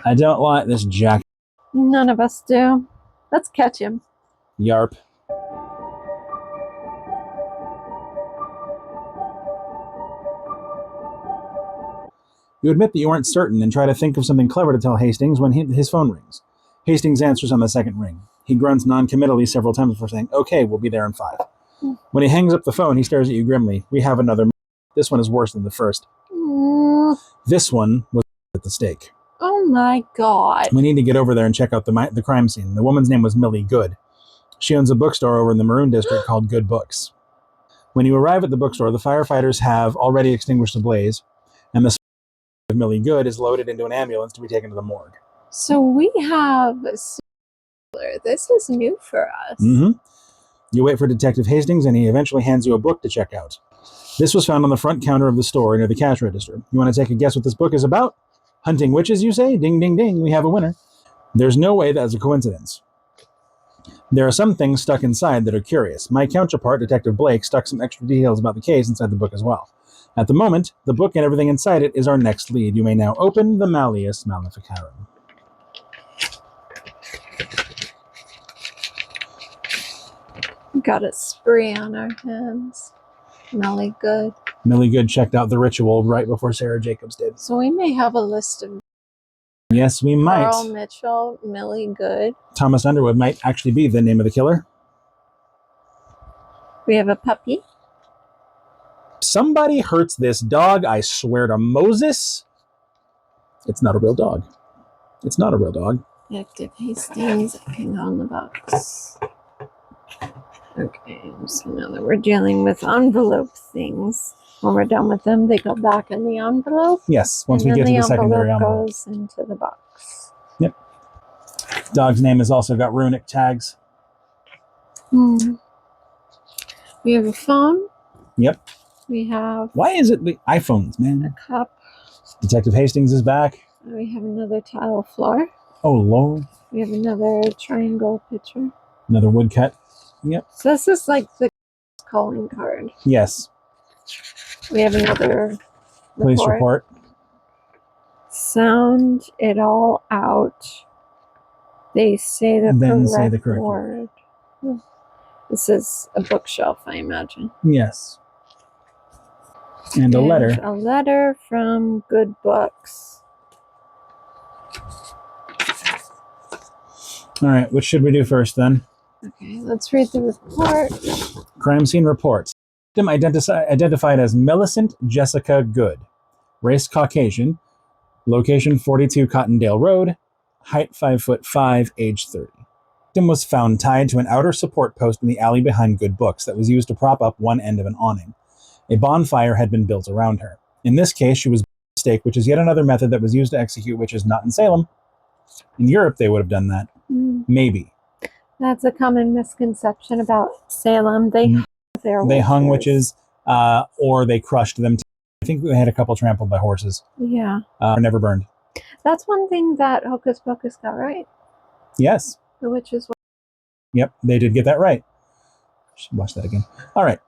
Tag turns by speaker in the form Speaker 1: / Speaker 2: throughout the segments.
Speaker 1: I don't like this jack.
Speaker 2: None of us do. Let's catch him.
Speaker 1: Yarp. You admit that you aren't certain and try to think of something clever to tell Hastings when his phone rings. Hastings answers on the second ring. He grunts non-committally several times before saying, "Okay, we'll be there in 5." When he hangs up the phone, he stares at you grimly. "We have another. This one is worse than the first. This one was at the stake."
Speaker 2: Oh my God.
Speaker 1: We need to get over there and check out the crime scene. The woman's name was Millie Good. She owns a bookstore over in the Maroon District called Good Books. When you arrive at the bookstore, the firefighters have already extinguished the blaze, and the of Millie Good is loaded into an ambulance to be taken to the morgue.
Speaker 2: So we have a similar. This is new for us.
Speaker 1: You wait for Detective Hastings, and he eventually hands you a book to check out. This was found on the front counter of the store near the cash register. You want to take a guess what this book is about? Hunting witches, you say? Ding, ding, ding, we have a winner. There's no way that's a coincidence. There are some things stuck inside that are curious. My counterpart, Detective Blake, stuck some extra details about the case inside the book as well. At the moment, the book and everything inside it is our next lead. You may now open the Malleus Maleficarum.
Speaker 2: Got a spree on our hands. Millie Good.
Speaker 1: Millie Good checked out the ritual right before Sarah Jacobs did.
Speaker 2: So we may have a list of.
Speaker 1: Yes, we might.
Speaker 2: Carl Mitchell, Millie Good.
Speaker 1: Thomas Underwood might actually be the name of the killer.
Speaker 2: We have a puppy.
Speaker 1: Somebody hurts this dog, I swear to Moses. It's not a real dog. It's not a real dog.
Speaker 2: Detective Hastings, hang on the box. Okay, so now that we're dealing with envelope things, when we're done with them, they go back in the envelope.
Speaker 1: Yes, once we get to the secondary envelope.
Speaker 2: Goes into the box.
Speaker 1: Yep. Dog's name has also got runic tags.
Speaker 2: We have a phone.
Speaker 1: Yep.
Speaker 2: We have.
Speaker 1: Why is it the iPhones, man?
Speaker 2: A cup.
Speaker 1: Detective Hastings is back.
Speaker 2: We have another tile floor.
Speaker 1: Oh, Lord.
Speaker 2: We have another triangle picture.
Speaker 1: Another woodcut. Yep.
Speaker 2: So this is like the calling card.
Speaker 1: Yes.
Speaker 2: We have another
Speaker 1: Police report.
Speaker 2: Sound it all out. They say the correct word. This is a bookshelf, I imagine.
Speaker 1: Yes. And a letter.
Speaker 2: A letter from Good Books.
Speaker 1: All right, what should we do first then?
Speaker 2: Okay, let's read the report.
Speaker 1: Crime scene reports. Victim identified as Millicent Jessica Good. Race Caucasian. Location 42 Cottondale Road. Height 5'5", age 30. Victim was found tied to an outer support post in the alley behind Good Books that was used to prop up one end of an awning. A bonfire had been built around her. In this case, she was burned at the stake, which is yet another method that was used to execute witches not in Salem. In Europe, they would have done that. Maybe.
Speaker 2: That's a common misconception about Salem. They
Speaker 1: hung witches, or they crushed them. I think they had a couple trampled by horses.
Speaker 2: Yeah.
Speaker 1: Never burned. That's
Speaker 2: one thing that Hocus Pocus got right.
Speaker 1: Yes.
Speaker 2: The witches.
Speaker 1: Yep, they did get that right. Should watch that again. All right.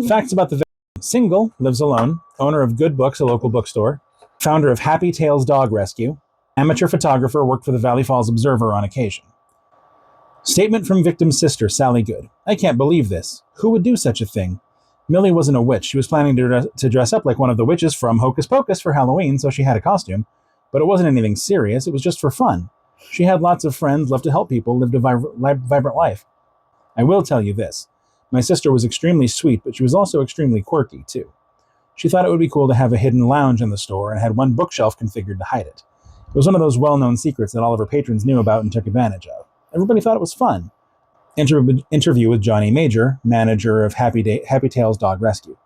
Speaker 1: Facts about the victim. Single, lives alone. Owner of Good Books, a local bookstore. Founder of Happy Tales Dog Rescue. Amateur photographer, worked for the Valley Falls Observer on occasion. Statement from victim's sister, Sally Good. I can't believe this. Who would do such a thing? Millie wasn't a witch. She was planning to dress up like one of the witches from Hocus Pocus for Halloween, so she had a costume. But it wasn't anything serious. It was just for fun. She had lots of friends, loved to help people, lived a vibrant life. I will tell you this. My sister was extremely sweet, but she was also extremely quirky, too. She thought it would be cool to have a hidden lounge in the store and had one bookshelf configured to hide it. It was one of those well-known secrets that all of her patrons knew about and took advantage of. Everybody thought it was fun. Interview with Johnny Major, manager of Happy Tales Dog Rescue.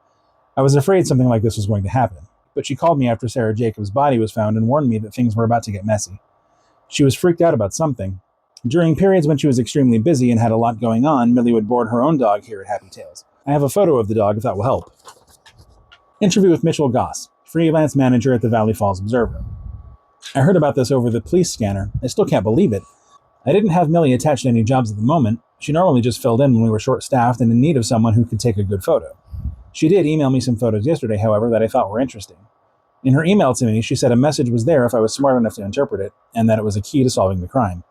Speaker 1: I was afraid something like this was going to happen, but she called me after Sarah Jacobs' body was found and warned me that things were about to get messy. She was freaked out about something. During periods when she was extremely busy and had a lot going on, Millie would board her own dog here at Happy Tales. I have a photo of the dog if that will help. Interview with Mitchell Goss, freelance manager at the Valley Falls Observer. I heard about this over the police scanner. I still can't believe it. I didn't have Millie attached to any jobs at the moment. She normally just filled in when we were short-staffed and in need of someone who could take a good photo. She did email me some photos yesterday, however, that I thought were interesting. In her email to me, she said a message was there if I was smart enough to interpret it, and that it was a key to solving the crime.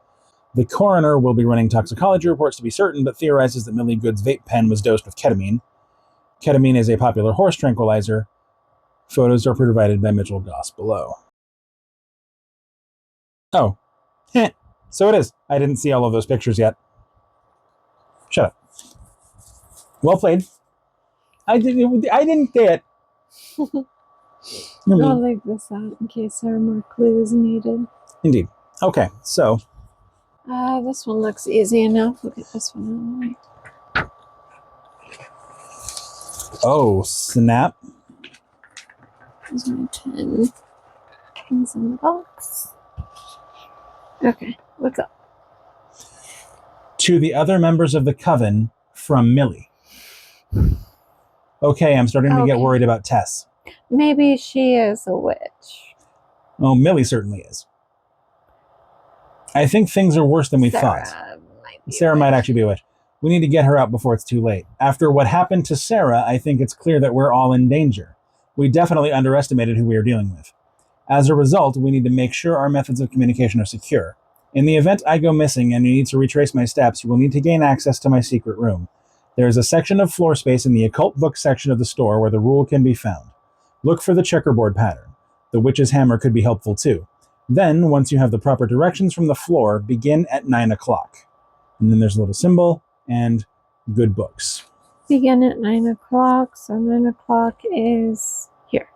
Speaker 1: The coroner will be running toxicology reports to be certain, but theorizes that Millie Good's vape pen was dosed with ketamine. Ketamine is a popular horse tranquilizer. Photos are provided by Mitchell Goss below. Oh. So it is. I didn't see all of those pictures yet. Shut up. Well played. I didn't say it.
Speaker 2: I'll leave this out in case there are more clues needed.
Speaker 1: Indeed. Okay, so.
Speaker 2: This one looks easy enough. Look at this one.
Speaker 1: Oh, snap.
Speaker 2: There's my pen. Pen's in the box. Okay, what's up?
Speaker 1: To the other members of the coven from Millie. Okay, I'm starting to get worried about Tess.
Speaker 2: Maybe she is a witch.
Speaker 1: Oh, Millie certainly is. I think things are worse than we thought. Sarah might actually be a witch. We need to get her out before it's too late. After what happened to Sarah, I think it's clear that we're all in danger. We definitely underestimated who we are dealing with. As a result, we need to make sure our methods of communication are secure. In the event I go missing and you need to retrace my steps, you will need to gain access to my secret room. There is a section of floor space in the occult book section of the store where the rule can be found. Look for the checkerboard pattern. The witch's hammer could be helpful too. Then, once you have the proper directions from the floor, begin at 9 o'clock. And then there's a little symbol and good books.
Speaker 2: Begin at 9 o'clock, so 9 o'clock is here.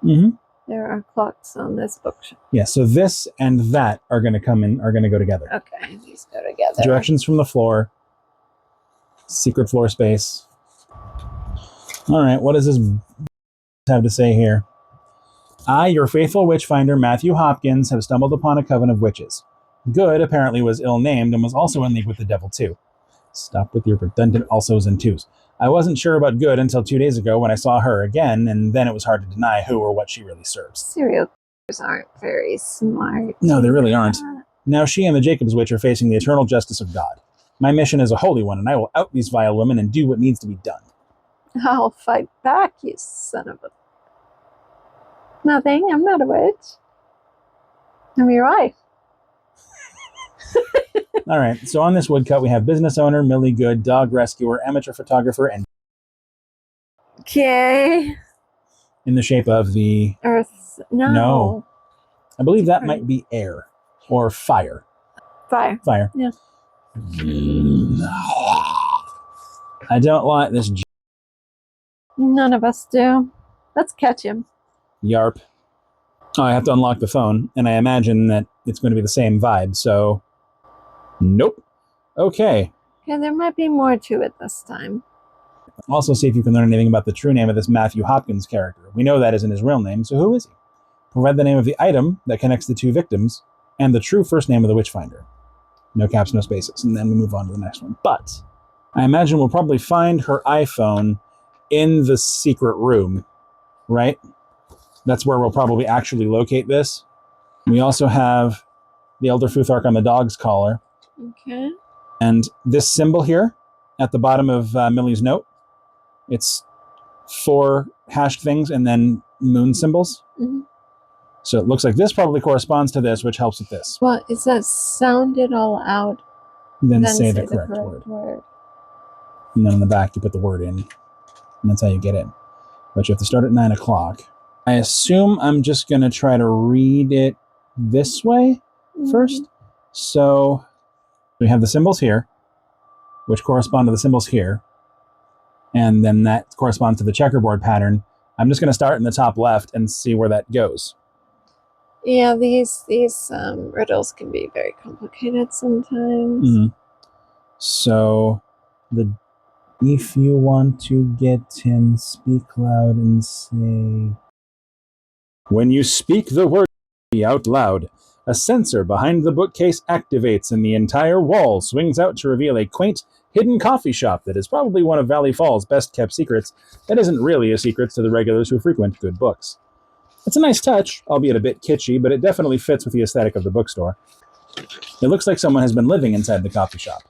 Speaker 1: Mm-hmm.
Speaker 2: There are clocks on this bookshelf.
Speaker 1: Yeah, so this and that are going to go together.
Speaker 2: Okay, these go together.
Speaker 1: Directions from the floor. Secret floor space. All right, what does this have to say here? I, your faithful witchfinder, Matthew Hopkins, have stumbled upon a coven of witches. Good apparently was ill-named and was also in league with the devil too. Stop with your redundant alsos and twos. I wasn't sure about Good until 2 days ago when I saw her again, and then it was hard to deny who or what she really serves.
Speaker 2: Serial killers aren't very smart.
Speaker 1: No, they really aren't. Now she and the Jacob's Witch are facing the eternal justice of God. My mission is a holy one, and I will out these vile women and do what needs to be done.
Speaker 2: I'll fight back, you son of a... Nothing, I'm not a witch. I'm your wife.
Speaker 1: All right, so on this woodcut, we have business owner, Millie Good, dog rescuer, amateur photographer, and...
Speaker 2: Okay.
Speaker 1: In the shape of the...
Speaker 2: Earth. No.
Speaker 1: I believe that might be air. Or fire.
Speaker 2: Fire. Yeah.
Speaker 1: I don't like this.
Speaker 2: None of us do. Let's catch him.
Speaker 1: Yarp. Oh, I have to unlock the phone, and I imagine that it's going to be the same vibe, so... Nope. Okay.
Speaker 2: Yeah, there might be more to it this time.
Speaker 1: Also see if you can learn anything about the true name of this Matthew Hopkins character. We know that isn't his real name, so who is he? Provide the name of the item that connects the two victims, and the true first name of the witchfinder. No caps, no spaces, and then we move on to the next one. But I imagine we'll probably find her iPhone in the secret room, right? That's where we'll probably actually locate this. We also have the Elder Futhark on the dog's collar.
Speaker 2: Okay.
Speaker 1: And this symbol here at the bottom of Millie's note, it's 4 hashed things and then moon symbols.
Speaker 2: Mm-hmm.
Speaker 1: So it looks like this probably corresponds to this, which helps with this.
Speaker 2: Well, is that sound it all out?
Speaker 1: Then say the correct word. And then on the back, you put the word in. And that's how you get in. But you have to start at 9 o'clock. I assume I'm just going to try to read it this way first. So we have the symbols here, which correspond to the symbols here. And then that corresponds to the checkerboard pattern. I'm just going to start in the top left and see where that goes.
Speaker 2: Yeah, these riddles can be very complicated sometimes.
Speaker 1: Mm-hmm. So, if you want to get in, speak loud and say... When you speak the word out loud, a sensor behind the bookcase activates and the entire wall swings out to reveal a quaint, hidden coffee shop that is probably one of Valley Falls' best-kept secrets that isn't really a secret to the regulars who frequent good books. It's a nice touch, albeit a bit kitschy, but it definitely fits with the aesthetic of the bookstore. It looks like someone has been living inside the coffee shop.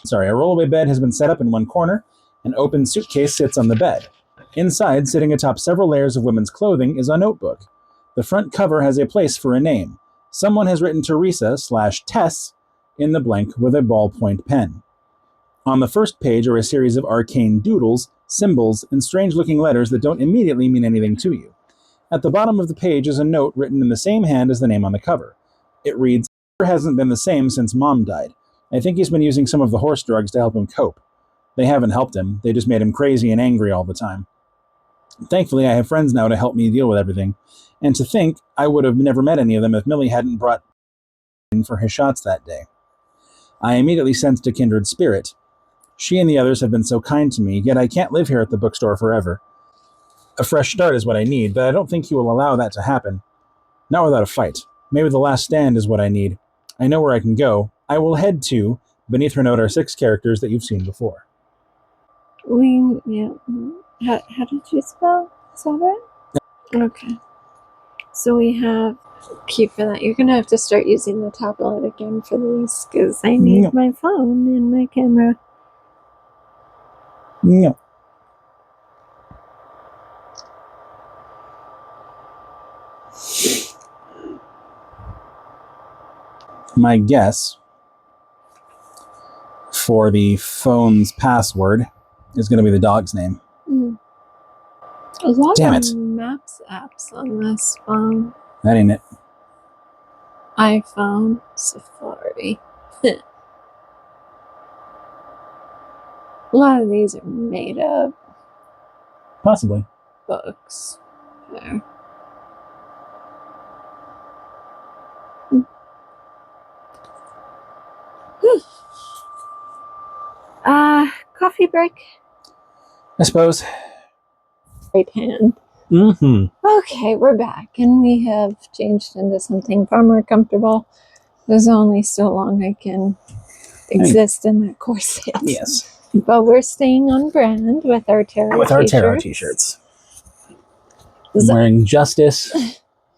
Speaker 1: A rollaway bed has been set up in one corner. An open suitcase sits on the bed. Inside, sitting atop several layers of women's clothing, is a notebook. The front cover has a place for a name. Someone has written Teresa/Tess in the blank with a ballpoint pen. On the first page are a series of arcane doodles, symbols, and strange-looking letters that don't immediately mean anything to you. At the bottom of the page is a note written in the same hand as the name on the cover. It reads, "Hasn't been the same since Mom died. I think he's been using some of the horse drugs to help him cope. They haven't helped him. They just made him crazy and angry all the time. Thankfully, I have friends now to help me deal with everything. And to think I would have never met any of them if Millie hadn't brought in for his shots that day. I immediately sensed a kindred spirit. She and the others have been so kind to me, yet I can't live here at the bookstore forever. A fresh start is what I need, but I don't think he will allow that to happen. Not without a fight. Maybe the last stand is what I need. I know where I can go. I will head to..." Beneath her note are 6 characters that you've seen before.
Speaker 2: How did you spell that? Okay. So we have... Keep for that. You're going to have to start using the tablet again for these, because I need my phone and my camera.
Speaker 1: No. My guess for the phone's password is going to be the dog's name.
Speaker 2: A lot
Speaker 1: Damn
Speaker 2: of
Speaker 1: it.
Speaker 2: maps apps on this phone.
Speaker 1: That ain't it.
Speaker 2: iPhone, Safari. A lot of these are made up
Speaker 1: Possibly.
Speaker 2: books. There. Coffee break.
Speaker 1: I suppose.
Speaker 2: Right hand. Okay, we're back, and we have changed into something far more comfortable. There's only so long I can exist in that corset.
Speaker 1: Yes.
Speaker 2: But we're staying on brand with our tarot
Speaker 1: t-shirts. I'm wearing Justice.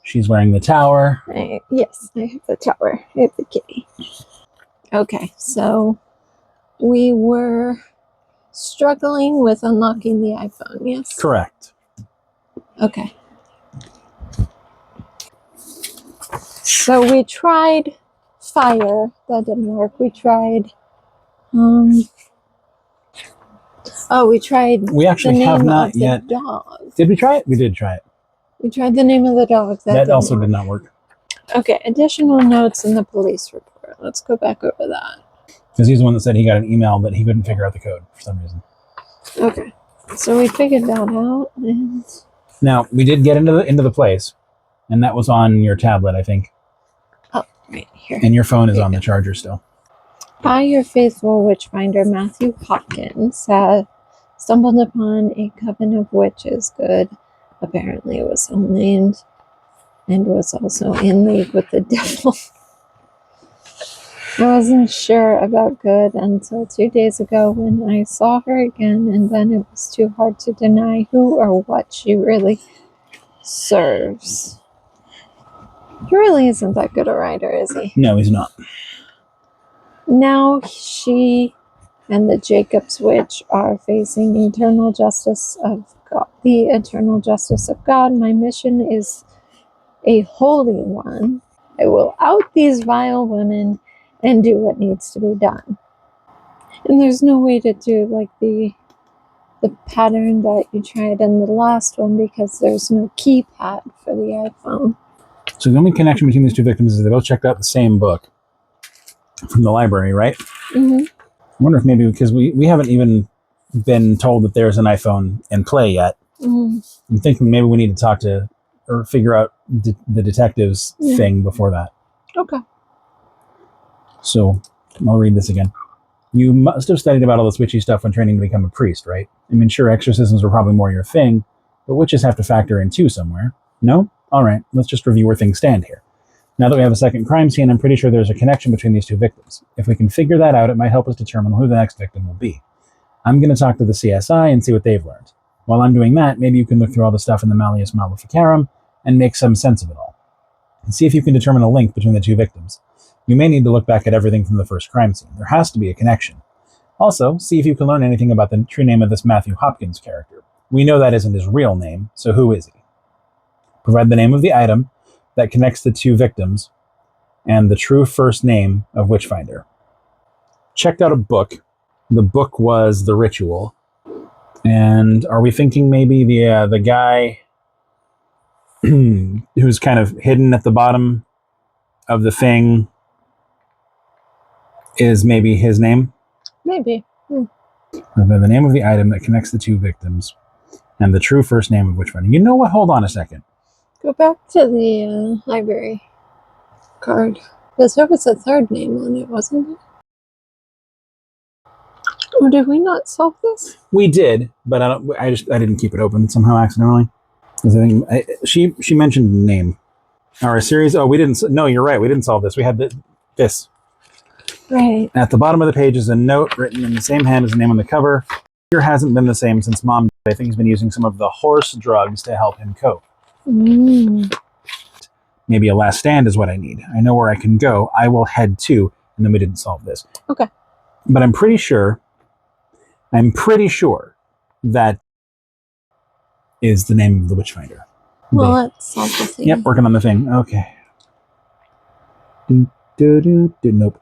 Speaker 1: She's wearing the Tower.
Speaker 2: Yes, I have the Tower. I have the kitty. Okay, so we were struggling with unlocking the iPhone, yes?
Speaker 1: Correct.
Speaker 2: Okay. So we tried fire. That didn't work. We tried...
Speaker 1: We actually have not yet.
Speaker 2: Dog.
Speaker 1: Did we try it? We did try it.
Speaker 2: We tried the name of the dog.
Speaker 1: That also did not work.
Speaker 2: Okay, additional notes in the police report. Let's go back over that.
Speaker 1: Because he's the one that said he got an email that he couldn't figure out the code for some reason.
Speaker 2: Okay, so we figured that out. And
Speaker 1: now, we did get into the place, and that was on your tablet, I think.
Speaker 2: Oh, right here.
Speaker 1: And your phone is on the charger still.
Speaker 2: I, your faithful witchfinder, Matthew Hopkins, stumbled upon a coven of witches. Good. Apparently it was unnamed and was also in league with the devil. I wasn't sure about good until 2 days ago when I saw her again, and then it was too hard to deny who or what she really serves. He really isn't that good a writer, is he?
Speaker 1: No, he's not.
Speaker 2: Now she and the Jacob's witch are facing eternal justice of God. The eternal justice of God. My mission is a holy one. I will out these vile women and do what needs to be done. And there's no way to do like the pattern that you tried in the last one because there's no keypad for the iPhone.
Speaker 1: So the only connection between these two victims is they both checked out the same book from the library, right?
Speaker 2: Mm-hmm.
Speaker 1: I wonder if maybe because we haven't even been told that there's an iPhone in play yet. Mm-hmm. I'm thinking maybe we need to talk to or figure out the detective's thing before that.
Speaker 2: Okay.
Speaker 1: So I'll read this again. You must have studied about all this witchy stuff when training to become a priest, right? I mean, sure, exorcisms were probably more your thing, but witches have to factor in too somewhere. No? All right, let's just review where things stand here. Now that we have a second crime scene, I'm pretty sure there's a connection between these two victims. If we can figure that out, it might help us determine who the next victim will be. I'm going to talk to the CSI and see what they've learned. While I'm doing that, maybe you can look through all the stuff in the Malleus Maleficarum and make some sense of it all. And see if you can determine a link between the two victims. You may need to look back at everything from the first crime scene. There has to be a connection. Also, see if you can learn anything about the true name of this Matthew Hopkins character. We know that isn't his real name, so who is he? Provide the name of the item that connects the two victims and the true first name of Witchfinder. Checked out a book. The book was The Ritual. And are we thinking maybe the guy who's kind of hidden at the bottom of the thing is maybe his name?
Speaker 2: Maybe.
Speaker 1: The name of the item that connects the two victims and the true first name of Witchfinder. You know what? Hold on a second.
Speaker 2: Go back to the library card. Because there was a third name on it, wasn't it? Or did we not solve this?
Speaker 1: We did, but I didn't keep it open somehow accidentally. She mentioned name or a series. Oh, we didn't. No, you're right. We didn't solve this. We had this.
Speaker 2: Right.
Speaker 1: At the bottom of the page is a note written in the same hand as the name on the cover. Here hasn't been the same since Mom died. I think he's been using some of the horse drugs to help him cope. Maybe a last stand is what I need. I know where I can go. I will head to, and then we didn't solve this.
Speaker 2: Okay.
Speaker 1: But I'm pretty sure that is the name of the Witchfinder.
Speaker 2: Well, let's solve the thing.
Speaker 1: Yep, working on the thing. Okay. Nope.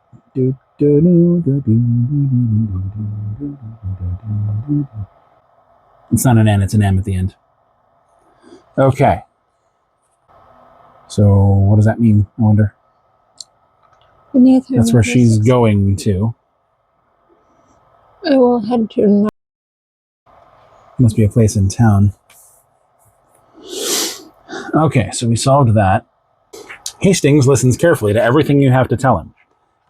Speaker 1: It's not an N, it's an M at the end. Okay. So what does that mean, I wonder? That's where she's going to.
Speaker 2: I will head to...
Speaker 1: Must be a place in town. Okay, so we solved that. Hastings listens carefully to everything you have to tell him.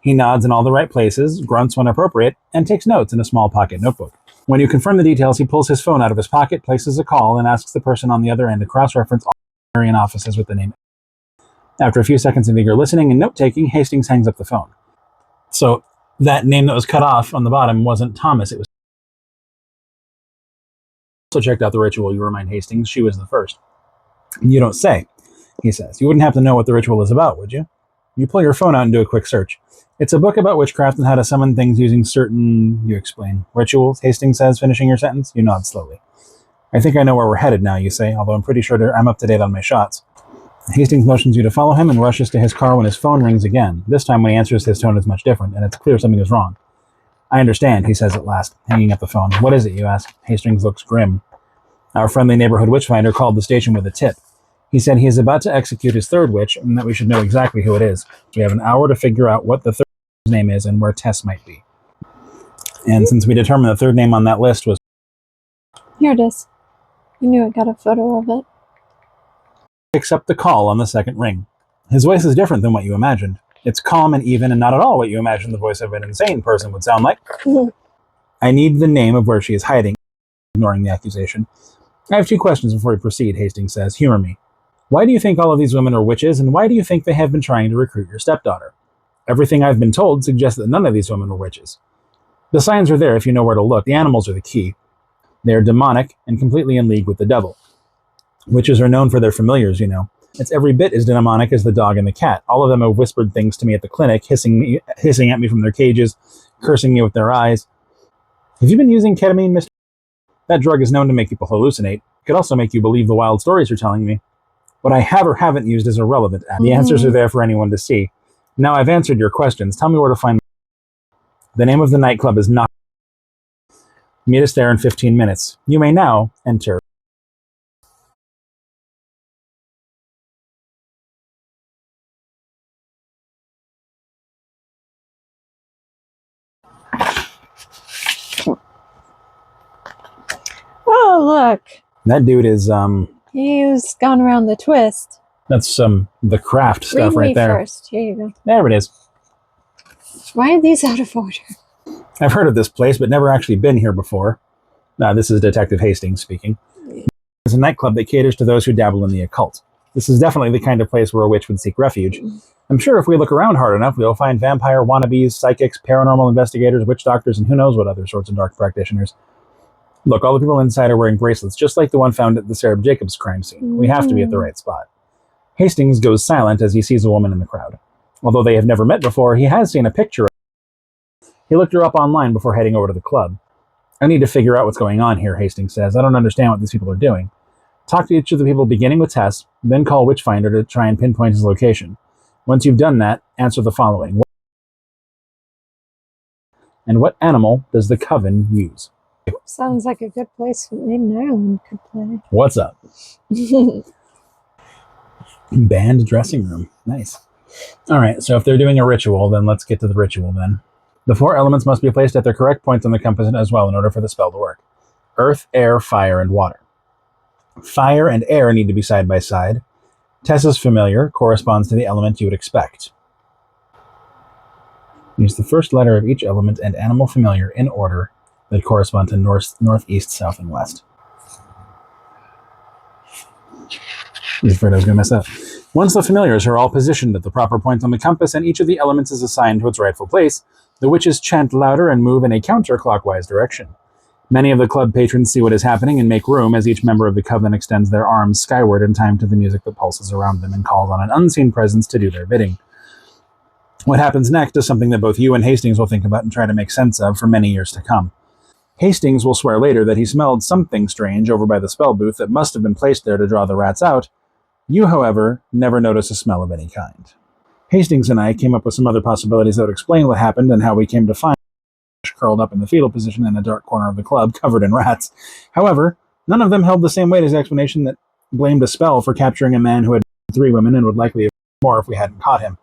Speaker 1: He nods in all the right places, grunts when appropriate, and takes notes in a small pocket notebook. When you confirm the details, he pulls his phone out of his pocket, places a call, and asks the person on the other end to cross-reference all Marion offices with the name. After a few seconds of eager listening and note-taking, Hastings hangs up the phone. So that name that was cut off on the bottom wasn't Thomas, it was... Also checked out the ritual, you remind Hastings. She was the first. You don't say, he says. You wouldn't have to know what the ritual is about, would you? You pull your phone out and do a quick search. It's a book about witchcraft and how to summon things using certain, you explain, rituals, Hastings says, finishing your sentence. You nod slowly. I think I know where we're headed now, you say, although I'm pretty sure I'm up to date on my shots. Hastings motions you to follow him and rushes to his car when his phone rings again. This time when he answers, his tone is much different, and it's clear something is wrong. I understand, he says at last, hanging up the phone. What is it, you ask? Hastings looks grim. Our friendly neighborhood witchfinder called the station with a tip. He said he is about to execute his third witch and that we should know exactly who it is. We have an hour to figure out what the third name is and where Tess might be. And since we determined the third name on that list was...
Speaker 2: Here it is. I knew I got a photo of it.
Speaker 1: Picks up the call on the second ring. His voice is different than what you imagined. It's calm and even and not at all what you imagined the voice of an insane person would sound like. I need the name of where she is hiding, ignoring the accusation. I have 2 questions before we proceed, Hastings says. Humor me. Why do you think all of these women are witches, and why do you think they have been trying to recruit your stepdaughter? Everything I've been told suggests that none of these women were witches. The signs are there if you know where to look. The animals are the key. They are demonic and completely in league with the devil. Witches are known for their familiars, you know. It's every bit as demonic as the dog and the cat. All of them have whispered things to me at the clinic, hissing at me from their cages, cursing me with their eyes. Have you been using ketamine, Mr.? That drug is known to make people hallucinate. It could also make you believe the wild stories you're telling me. What I have or haven't used is irrelevant. The answers are there for anyone to see. Now I've answered your questions. Tell me where to find... The name of the nightclub is not... Meet us there in 15 minutes. You may now enter.
Speaker 2: Oh, look.
Speaker 1: That dude is,
Speaker 2: He's gone around the twist.
Speaker 1: that's the craft stuff right there.
Speaker 2: First. Here you go.
Speaker 1: There it is.
Speaker 2: Why are these out of order?
Speaker 1: I've heard of this place, but never actually been here before. This is Detective Hastings speaking. It's a nightclub that caters to those who dabble in the occult. This is definitely the kind of place where a witch would seek refuge. I'm sure if we look around hard enough, we'll find vampire wannabes, psychics, paranormal investigators, witch doctors, and who knows what other sorts of dark practitioners. Look, all the people inside are wearing bracelets, just like the one found at the Sarah Jacobs crime scene. We have to be at the right spot. Hastings goes silent as he sees a woman in the crowd. Although they have never met before, he has seen a picture of her. He looked her up online before heading over to the club. I need to figure out what's going on here, Hastings says. I don't understand what these people are doing. Talk to each of the people beginning with Tess, then call Witchfinder to try and pinpoint his location. Once you've done that, answer the following. And what animal does the Coven use?
Speaker 2: Sounds like a good place Maiden Ireland could play.
Speaker 1: What's up? Band dressing room. Nice. All right, so if they're doing a ritual, then let's get to the ritual then. The 4 elements must be placed at their correct points on the compass as well in order for the spell to work. Earth, air, fire, and water. Fire and air need to be side by side. Tessa's familiar corresponds to the element you would expect. Use the first letter of each element and animal familiar in order that correspond to north, northeast, south, and west. I was afraid I was going to mess up. Once the familiars are all positioned at the proper points on the compass and each of the elements is assigned to its rightful place, the witches chant louder and move in a counterclockwise direction. Many of the club patrons see what is happening and make room as each member of the coven extends their arms skyward in time to the music that pulses around them and calls on an unseen presence to do their bidding. What happens next is something that both you and Hastings will think about and try to make sense of for many years to come. Hastings will swear later that he smelled something strange over by the spell booth that must have been placed there to draw the rats out. You, however, never notice a smell of any kind. Hastings and I came up with some other possibilities that would explain what happened and how we came to find curled up in the fetal position in a dark corner of the club, covered in rats. However, none of them held the same weight as the explanation that blamed a spell for capturing a man who had 3 women and would likely have more if we hadn't caught him.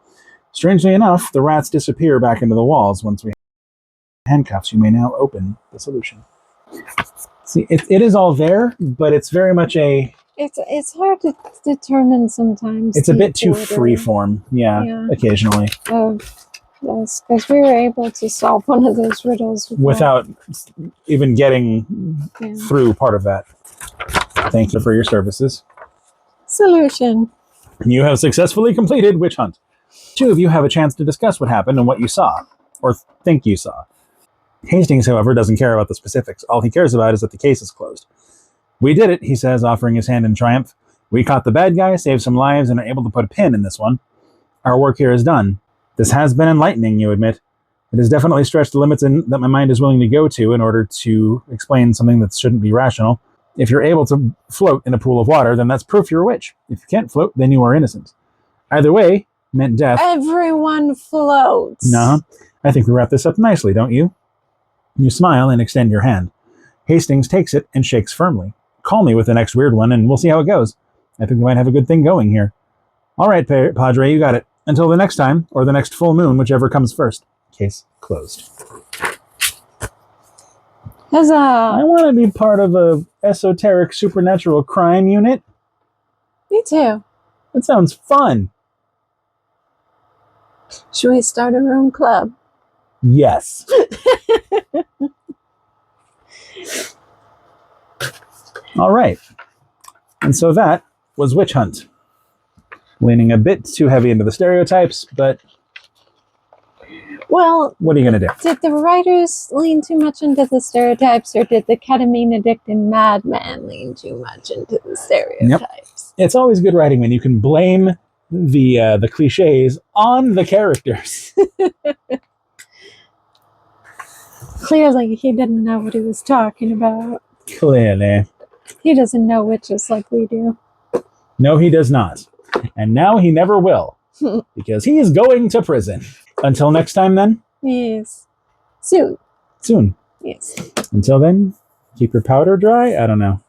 Speaker 1: Strangely enough, the rats disappear back into the walls once we have handcuffs. You may now open the solution. See, it is all there, but it's very much a...
Speaker 2: It's hard to determine sometimes.
Speaker 1: It's a bit too freeform, yeah, occasionally.
Speaker 2: Yes, because we were able to solve one of those riddles
Speaker 1: without even getting through part of that. Thank you for your services.
Speaker 2: Solution.
Speaker 1: You have successfully completed Witch Hunt. 2 of you have a chance to discuss what happened and what you saw, or think you saw. Hastings, however, doesn't care about the specifics. All he cares about is that the case is closed. We did it, he says, offering his hand in triumph. We caught the bad guy, saved some lives, and are able to put a pin in this one. Our work here is done. This has been enlightening, you admit. It has definitely stretched the limits that my mind is willing to go to in order to explain something that shouldn't be rational. If you're able to float in a pool of water, then that's proof you're a witch. If you can't float, then you are innocent. Either way, meant death.
Speaker 2: Everyone floats.
Speaker 1: No, I think we wrap this up nicely, don't you? You smile and extend your hand. Hastings takes it and shakes firmly. Call me with the next weird one, and we'll see how it goes. I think we might have a good thing going here. All right, Padre, you got it. Until the next time, or the next full moon, whichever comes first. Case closed.
Speaker 2: Huzzah!
Speaker 1: I want to be part of a esoteric supernatural crime unit.
Speaker 2: Me too.
Speaker 1: That sounds fun.
Speaker 2: Should we start our own club?
Speaker 1: Yes. All right. And so that was Witch Hunt. Leaning a bit too heavy into the stereotypes, but
Speaker 2: well,
Speaker 1: what are you going to do?
Speaker 2: Did the writers lean too much into the stereotypes, or did the ketamine addicted madman lean too much into the stereotypes?
Speaker 1: Yep. It's always good writing when you can blame the cliches on the characters.
Speaker 2: Clearly, he didn't know what he was talking about.
Speaker 1: Clearly.
Speaker 2: He doesn't know witches like we do.
Speaker 1: No, he does not. And now he never will. Because he is going to prison. Until next time, then?
Speaker 2: Yes. Soon.
Speaker 1: Soon.
Speaker 2: Yes.
Speaker 1: Until then, keep your powder dry? I don't know.